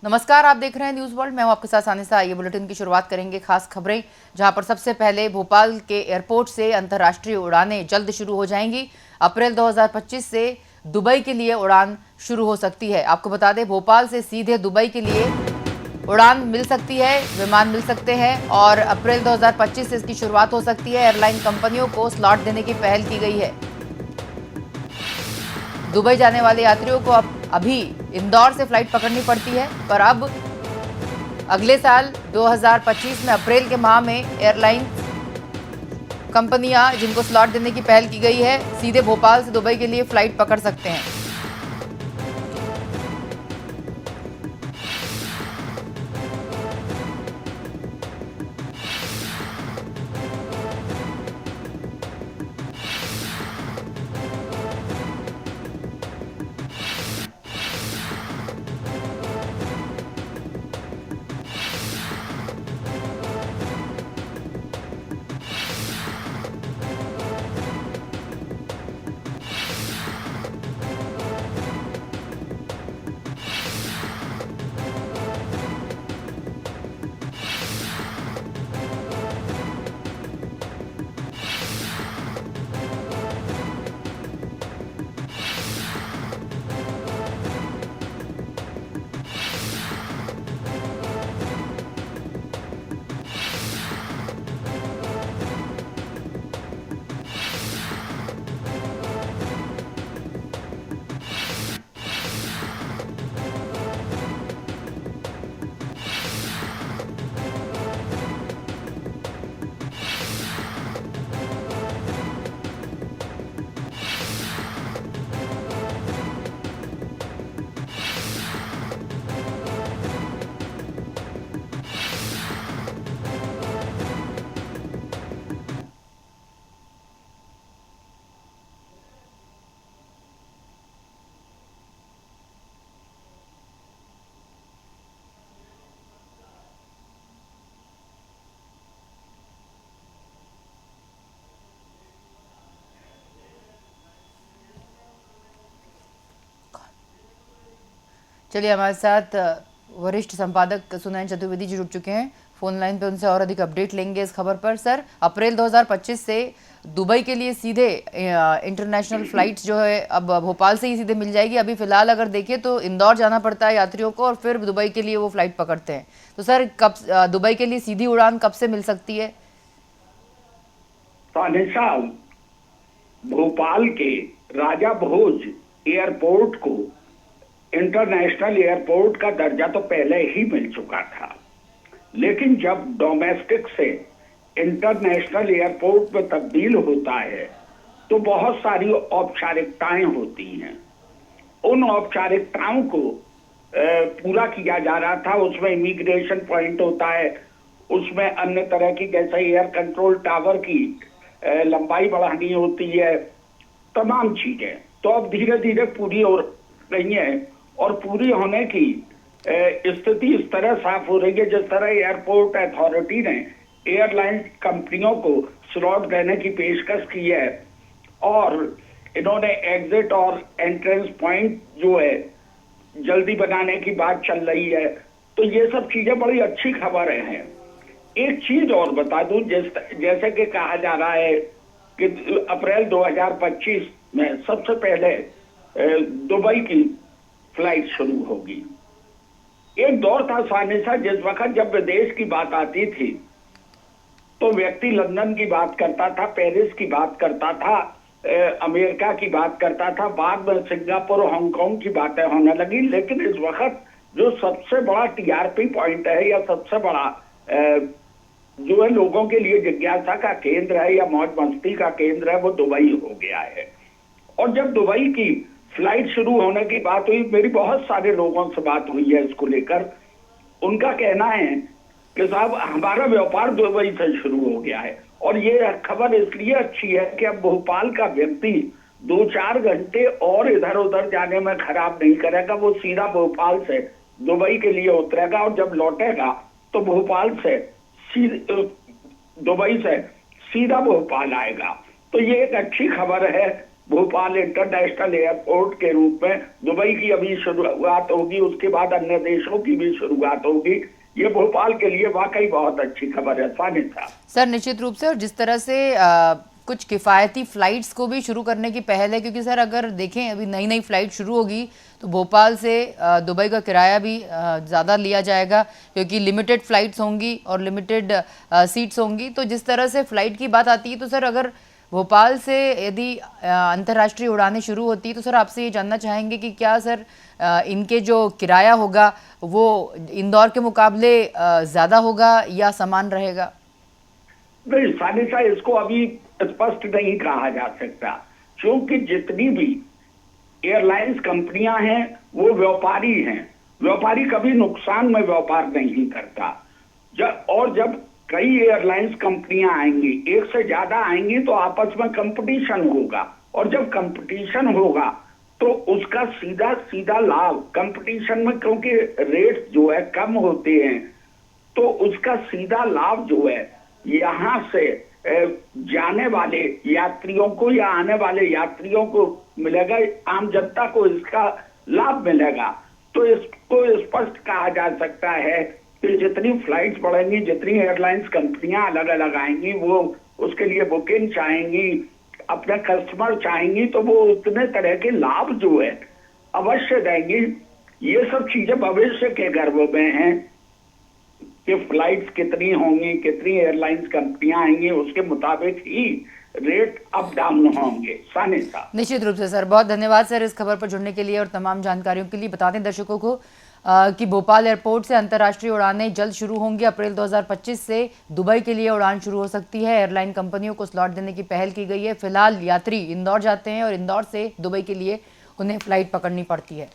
नमस्कार, आप देख रहे हैं न्यूज वर्ल्ड। मैं हूं आपके साथ सानिसा। आइए बुलेटिन की शुरुआत करेंगे खास खबरें, जहां पर सबसे पहले भोपाल के एयरपोर्ट से अंतर्राष्ट्रीय उड़ानें जल्द शुरू हो जाएंगी। अप्रैल 2025 से दुबई के लिए उड़ान शुरू हो सकती है। आपको बता दें, भोपाल से सीधे दुबई के लिए उड़ान मिल सकती है, विमान मिल सकते हैं और अप्रैल 2025 से इसकी शुरुआत हो सकती है। एयरलाइन कंपनियों को स्लॉट देने की पहल की गई है। दुबई जाने वाले यात्रियों को अब अभी इंदौर से फ्लाइट पकड़नी पड़ती है, पर अब अगले साल 2025 में अप्रैल के माह में एयरलाइन कंपनियां जिनको स्लॉट देने की पहल की गई है, सीधे भोपाल से दुबई के लिए फ्लाइट पकड़ सकते हैं। चलिए, हमारे साथ वरिष्ठ संपादक सुनैन चतुर्वेदी जी जुड़ चुके हैं फोन लाइन पे। उनसे और अधिक अपडेट लेंगे इस खबर पर। सर, अप्रैल 2025 से दुबई के लिए सीधे इंटरनेशनल फ्लाइट्स जो है अब भोपाल से ही सीधे मिल जाएगी। अभी फिलहाल अगर देखें तो इंदौर जाना पड़ता है यात्रियों को और फिर दुबई के लिए वो फ्लाइट पकड़ते हैं। तो सर, कब दुबई के लिए सीधी उड़ान कब से मिल सकती है? भोपाल के राजा भोज एयरपोर्ट को इंटरनेशनल एयरपोर्ट का दर्जा तो पहले ही मिल चुका था, लेकिन जब डोमेस्टिक से इंटरनेशनल एयरपोर्ट में तब्दील होता है तो बहुत सारी औपचारिकताएं होती हैं। उन औपचारिकताओं को पूरा किया जा रहा था। उसमें इमिग्रेशन पॉइंट होता है, उसमें अन्य तरह की जैसे एयर कंट्रोल टावर की लंबाई बढ़ानी होती है, तमाम चीजें तो अब धीरे धीरे पूरी हो रही है और पूरी होने की स्थिति इस तरह साफ हो रही है जिस तरह एयरपोर्ट अथॉरिटी ने एयरलाइन कंपनियों को स्लॉट देने की पेशकश की है और इन्होंने एग्जिट और एंट्रेंस पॉइंट जो है जल्दी बनाने की बात चल रही है। तो ये सब चीजें बड़ी अच्छी खबरें हैं। एक चीज और बता दूं, जैसे कि कहा जा रहा है कि अप्रैल 2025 में सबसे पहले दुबई की फ्लाइट शुरू होगी। एक दौर था सानिसा, जिस वक्त जब विदेश की बात आती थी तो व्यक्ति लंदन की बात करता था, पेरिस की बात करता था, अमेरिका की बात करता था, बाद में सिंगापुर हांगकांग की बातें होने लगी। लेकिन इस वक्त जो सबसे बड़ा टीआरपी पॉइंट है या सबसे बड़ा जो है लोगों के लिए जिज्ञासा का केंद्र है या मौज मस्ती का केंद्र है, वो दुबई हो गया है। और जब दुबई की फ्लाइट शुरू होने की बात हुई, मेरी बहुत सारे लोगों से बात हुई है इसको लेकर। उनका कहना है कि साहब, हमारा व्यापार दुबई से शुरू हो गया है। और ये खबर इसलिए अच्छी है कि अब भोपाल का व्यक्ति 2-4 घंटे और इधर उधर जाने में खराब नहीं करेगा। वो सीधा भोपाल से दुबई के लिए उतरेगा और जब लौटेगा तो भोपाल से दुबई से सीधा भोपाल आएगा। तो ये एक अच्छी खबर है भोपाल इंटरनेशनल एयरपोर्ट के रूप में दुबई की अभी शुरुआत होगी, उसके बाद अन्य देशों की भी शुरुआत होगी। ये भोपाल के लिए वाकई बहुत अच्छी खबर है सानिया साहब। सर निश्चित रूप से, और जिस तरह से कुछ किफ़ायती फ़्लाइट्स को भी शुरू करने की पहल है, क्योंकि सर अगर देखें अभी नई नई फ़्लाइट शुरू होगी तो भोपाल से दुबई का किराया भी ज़्यादा लिया जाएगा, क्योंकि लिमिटेड फ़्लाइट्स होंगी और लिमिटेड सीट्स होंगी। तो जिस तरह से फ़्लाइट की बात आती है, तो सर अगर भोपाल से यदि अंतर्राष्ट्रीय उड़ानें शुरू होती तो सर आपसे ये जानना चाहेंगे कि क्या सर इनके जो किराया होगा वो इंदौर के मुकाबले ज़्यादा होगा या समान रहेगा? नहीं सानिया, इसको अभी स्पष्ट नहीं कहा जा सकता, क्योंकि जितनी भी एयरलाइंस कंपनियां हैं वो व्यापारी हैं। व्यापारी कभी नुकसान में व्यापार नहीं करता। जब कई एयरलाइंस कंपनियां आएंगी, एक से ज्यादा आएंगी, तो आपस में कंपटीशन होगा, और जब कंपटीशन होगा तो उसका सीधा सीधा लाभ कंपटीशन में, क्योंकि रेट जो है कम होते हैं, तो उसका सीधा लाभ जो है यहाँ से जाने वाले यात्रियों को या आने वाले यात्रियों को मिलेगा, आम जनता को इसका लाभ मिलेगा। तो इसको स्पष्ट कहा जा सकता है कि जितनी फ्लाइट्स बढ़ेंगी, जितनी एयरलाइंस कंपनियां अलग अलग आएंगी, वो उसके लिए बुकिंग चाहेंगी, अपने कस्टमर चाहेंगी, तो वो उतने तरह के लाभ जो है अवश्य देंगी। ये सब चीजें भविष्य के गर्भ में हैं कि फ्लाइट्स कितनी होंगी, कितनी एयरलाइंस कंपनियां आएंगी, उसके मुताबिक ही रेट अप डाउन होंगे। सानिया, निश्चित रूप से सर, बहुत धन्यवाद सर इस खबर पर जुड़ने के लिए और तमाम जानकारियों के लिए। बता दें दर्शकों को कि भोपाल एयरपोर्ट से अंतर्राष्ट्रीय उड़ानें जल्द शुरू होंगी। अप्रैल 2025 से दुबई के लिए उड़ान शुरू हो सकती है। एयरलाइन कंपनियों को स्लॉट देने की पहल की गई है। फिलहाल यात्री इंदौर जाते हैं और इंदौर से दुबई के लिए उन्हें फ्लाइट पकड़नी पड़ती है।